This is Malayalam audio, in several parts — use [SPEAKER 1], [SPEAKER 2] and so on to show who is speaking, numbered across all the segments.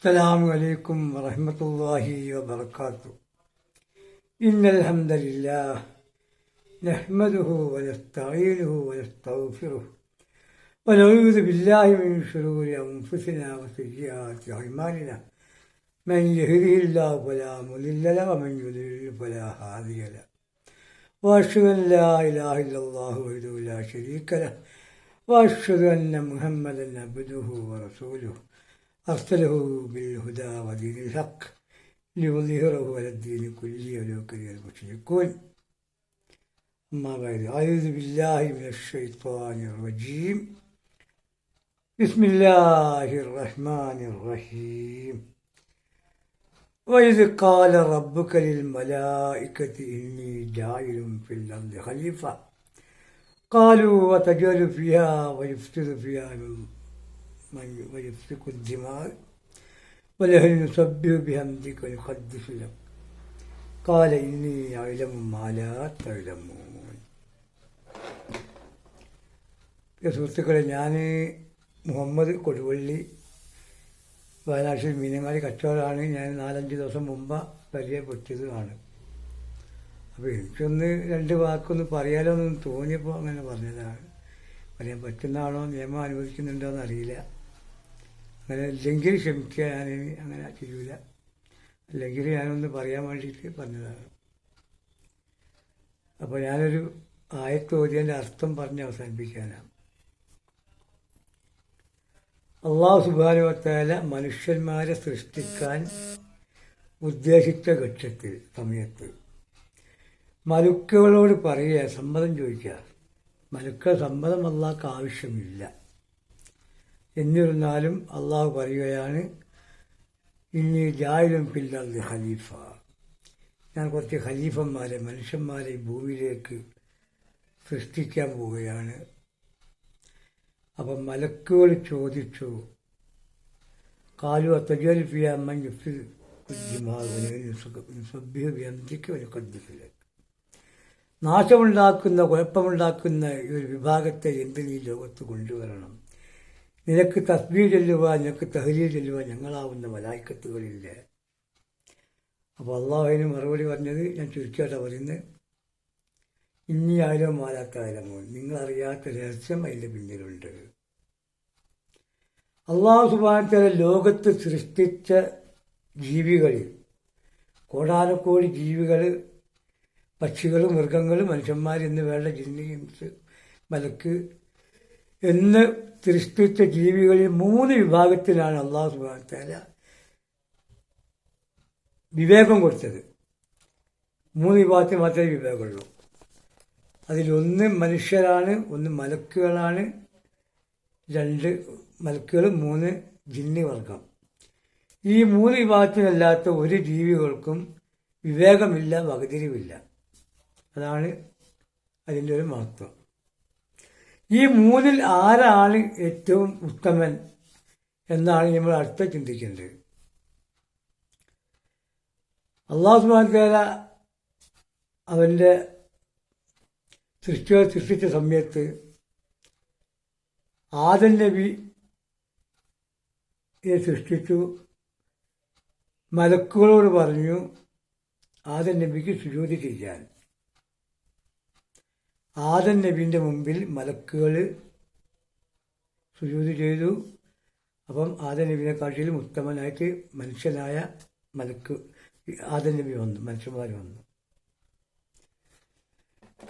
[SPEAKER 1] السلام عليكم ورحمة الله وبركاته. إن الحمد لله نحمده ونستعينه ونستغفره ونعوذ بالله من شرور أنفسنا وسيئات أعمالنا. من يهده الله فلا مضل له ومن يضلل فلا هادي له. وأشهد أن لا إله إلا الله وحده لا شريك له وأشهد أن محمدا عبده ورسوله أرسله بالهدى ودين الحق ليظهره على الدين كله ولو كره المشركون. أما بعد، أعوذ بالله من الشيطان الرجيم. بسم الله الرحمن الرحيم. وإذ قال ربك للملائكة إني جاعل في الأرض خليفة قالوا وتجعل فيها ويفسد فيها ويسفك الدماء ونحن نسبح بحمدك ونقدس لك قال إني أعلم ما لا تعلمون. സുഹൃത്തുക്കളെ, ഞാൻ മുഹമ്മദ് കൊടുവള്ളി, വയനാട്ടിൽ മീനങ്ങാടി കച്ചവടമാണ്. ഞാൻ 4-5 ദിവസം മുമ്പ് പരിചയപ്പെട്ടതാണ്. അപ്പോൾ എനിക്കൊന്ന് 2 വാക്കൊന്ന് പറയാലോ എന്ന് തോന്നിയപ്പോൾ അങ്ങനെ പറഞ്ഞതാണ്. പറയാൻ പറ്റുന്നതാണോ, നിയമം അനുവദിക്കുന്നുണ്ടോ എന്നറിയില്ല. അങ്ങനെ ഇല്ലെങ്കിൽ ക്ഷമിക്കുക, ഞാനിനി അങ്ങനെ ചെയ്യൂല. അല്ലെങ്കിൽ ഞാനൊന്ന് പറയാൻ വേണ്ടിയിട്ട് പറഞ്ഞതാണ്. അപ്പോൾ ഞാനൊരു ആയത്ത് ഓതിയതിൻ്റെ അർത്ഥം പറഞ്ഞ് അവസാനിപ്പിക്കാനാണ്. അല്ലാഹു സുബ്ഹാനഹു വ തആല മനുഷ്യന്മാരെ സൃഷ്ടിക്കാൻ ഉദ്ദേശിച്ച സമയത്ത് മലക്കുകളോട് പറയുക, സമ്മതം ചോദിക്കുക. മലക്കൾ സമ്മതം അല്ലാഹുക്ക് ആവശ്യമില്ല. എന്നിരുന്നാലും അള്ളാഹു പറയുകയാണ്, ഇന്നീ ജായിലും ഫിൽ അർദി ഖലീഫ, ഞാൻ കുറച്ച് ഖലീഫന്മാരെ, മനുഷ്യന്മാരെ ഈ ഭൂമിയിലേക്ക് സൃഷ്ടിക്കാൻ പോവുകയാണ്. അപ്പം മലക്കുകൾ ചോദിച്ചു, കാലു അത്തജൽ ഫിയ മൻ യുഫ്സിദു നുസബ്ബിഹു ബിഹംദിക വനുഖദ്ദിസു ലക, നാശമുണ്ടാക്കുന്ന, കുഴപ്പമുണ്ടാക്കുന്ന ഈ ഒരു വിഭാഗത്തെ എന്ത് നീ ലോകത്ത് കൊണ്ടുവരണം? നിനക്ക് തസ്ബീഹ് ചൊല്ലുവാൻ, നിനക്ക് തഹ്ലീൽ ചൊല്ലുവാൻ ഞങ്ങളാവുന്ന മലായിക്കത്തുകളില്ല. അപ്പോൾ അള്ളാഹുവിന് മറുപടി പറഞ്ഞത്, ഞാൻ ചുരുക്കിയായിട്ടാണ് പറയുന്നത്, ഇനി ആയിരം മാലാത്തായാലമോ, നിങ്ങളറിയാത്ത രഹസ്യം അതിൻ്റെ പിന്നിലുണ്ട്. അള്ളാഹു സുബ്ഹാനഹു വ തആല ലോകത്ത് സൃഷ്ടിച്ച ജീവികളിൽ കോടാനക്കോടി ജീവികൾ, പക്ഷികളും മൃഗങ്ങളും മനുഷ്യന്മാരെന്ന് വേണ്ട ജിന്ന്, ഇൻസ്, മലക്ക് എന്ന് സൃഷ്ടിച്ച ജീവികളിൽ 3 വിഭാഗത്തിലാണ് അല്ലാഹു സുബ്ഹാനഹു വ തആല വിവേകം കൊടുത്തത്. 3 വിഭാഗത്തിൽ മാത്രമേ വിവേകമുള്ളൂ. അതിലൊന്ന് മനുഷ്യരാണ്, 1 മലക്കുകളാണ്, 2 മലക്കുകൾ, 3 ജിന്ന് വർഗം. ഈ 3 വിഭാഗത്തിനല്ലാത്ത ഒരു ജീവികൾക്കും വിവേകമില്ല, വകതിരിവില്ല. അതാണ് അതിൻ്റെ ഒരു മഹത്വം. ഈ 3-ൽ ആരാണ് ഏറ്റവും ഉത്തമൻ എന്നാണ് നമ്മൾ അടുത്ത ചിന്തിക്കേണ്ടത്. അല്ലാഹു സുബ്ഹാനഹു വ തആല അവൻ്റെ സൃഷ്ടികളെ സൃഷ്ടിച്ച സമയത്ത് ആദം നബിയെ സൃഷ്ടിച്ചു. മലക്കുകളോട് പറഞ്ഞു ആദം നബിക്ക് സുജൂദ് ചെയ്യാൻ. ആദം നബിൻ്റെ മുമ്പിൽ മലക്കുകൾ സുജൂദ് ചെയ്തു. അപ്പം ആദം നബിനെക്കാട്ടിലും ഉത്തമനായിട്ട് മനുഷ്യനായ ആദം നബി വന്നു, മനുഷ്യന്മാർ വന്നു.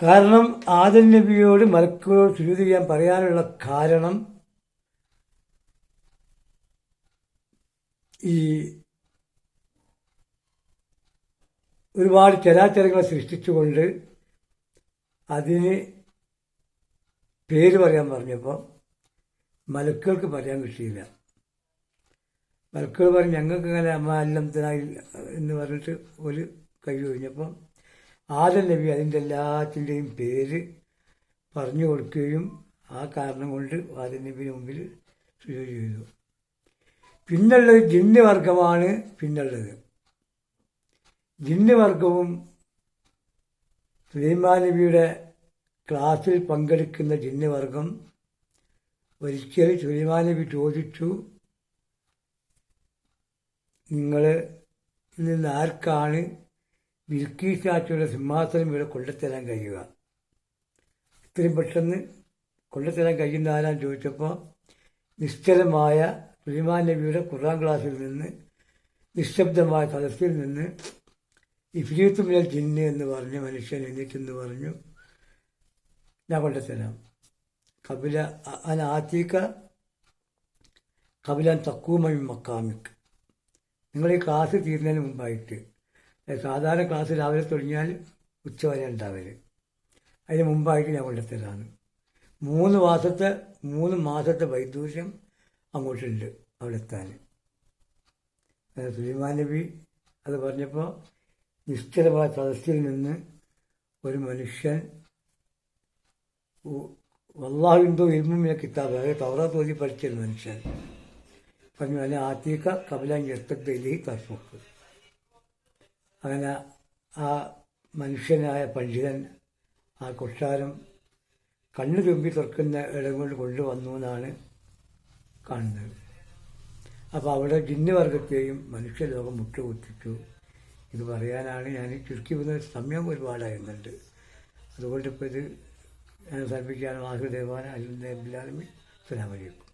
[SPEAKER 1] കാരണം ആദം നബിയോട് മലക്കുകളോട് സുജൂദ് ചെയ്യാൻ പറയാനുള്ള കാരണം, ഈ ഒരുപാട് ചരാചരങ്ങളെ സൃഷ്ടിച്ചുകൊണ്ട് അതിന് പേര് പറയാൻ പറഞ്ഞപ്പോൾ മലക്കുകൾക്ക് പറയാൻ കിട്ടിയില്ല. മലക്കുകൾ പറഞ്ഞു, ഞങ്ങൾക്ക് ഇങ്ങനെ അമ്മ അല്ലംതനായി എന്ന് പറഞ്ഞിട്ട് ഒരു കൈ കഴിഞ്ഞപ്പം ആദം നബി അതിൻ്റെ എല്ലാത്തിൻ്റെയും പേര് പറഞ്ഞു കൊടുക്കുകയും ആ കാരണം കൊണ്ട് ആദം നബിയുടെ മുമ്പിൽ സുജൂദ് ചെയ്തു. പിന്നുള്ളത് ജിന്ന് വർഗമാണ്. പിന്നുള്ളത് ജിന്ന് വർഗവും സുലൈമാൻ നബിയുടെ ക്ലാസ്സിൽ പങ്കെടുക്കുന്ന ജിന്ന് വർഗം ഒരിക്കൽ സുലൈമാൻ നബി ചോദിച്ചു, നിങ്ങൾ നിന്ന് ആർക്കാണ് ബിൽക്കീസ് ചാച്ചയുടെ സിംഹാസനം ഇവിടെ കൊണ്ടുത്തരാൻ കഴിയുക, ഇത്രയും പെട്ടെന്ന് കൊണ്ടുത്തരാൻ കഴിയുന്ന ആരാന്ന് ചോദിച്ചപ്പോൾ നിശ്ചലമായ സുലൈമാൻ നബിയുടെ ഖുർആൻ ക്ലാസ്സിൽ നിന്ന്, നിശബ്ദമായ സദസ്സിൽ നിന്ന് ഇഫ്രീത്ത് മിനൽ ജിന്ന് എന്ന് പറഞ്ഞ മനുഷ്യൻ എഴുന്നേറ്റെന്ന് പറഞ്ഞു, ഞാൻ കൊണ്ടുത്തരാം. കപില ആത്തീക്ക കപിലാൻ തക്കൂമി മക്കാമിക്ക്, നിങ്ങൾ ഈ ക്ലാസ് തീരുന്നതിന് മുമ്പായിട്ട്, സാധാരണ ക്ലാസ് രാവിലെ തുടങ്ങിയാൽ ഉച്ച വരെ ഉണ്ടാവല്, അതിന് മുമ്പായിട്ട് ഞാൻ കൊണ്ടുത്തരാണ്. 3 മാസത്തെ വൈദൂഷ്യം അങ്ങോട്ടുണ്ട് അവിടെ എത്താൻ. സുലൈമാൻ നബി അത് പറഞ്ഞപ്പോൾ നിശ്ചലമായ സദസ്സിൽ നിന്ന് ഒരു മനുഷ്യൻ വല്ലാഹുവിൻ്റെ ഇൽമുമിന കിതാബ്, അതായത് തൗറാത്ത് ഓതി പഠിച്ചൊരു മനുഷ്യൻ പറഞ്ഞു, അതിനെ ആത്തീക്ക കപിലാൻ എത്തത്തിലി തർഫുക്ക്. അങ്ങനെ ആ മനുഷ്യനായ പണ്ഡിതൻ ആ കൊട്ടാരം കണ്ണു തുമ്പി തുറക്കുന്ന ഇടം കൊണ്ട് കൊണ്ടുവന്നു എന്നാണ് കാണുന്നത്. അപ്പോൾ അവിടെ ജിന്നുവർഗത്തെയും മനുഷ്യലോകം മുട്ടുകുത്തിച്ചു. ഇത് പറയാനാണ് ഞാൻ ചുരുക്കി പോകുന്ന സമയം ഒരുപാടായിരുന്നുണ്ട്. അതുകൊണ്ട് ഇപ്പോൾ ഇത് ഞാൻ സമർപ്പിക്കുകയാണ്. വാസുദേവാന അലി അബ്ദുലാലമി. അസ്സലാമു അലൈക്കും.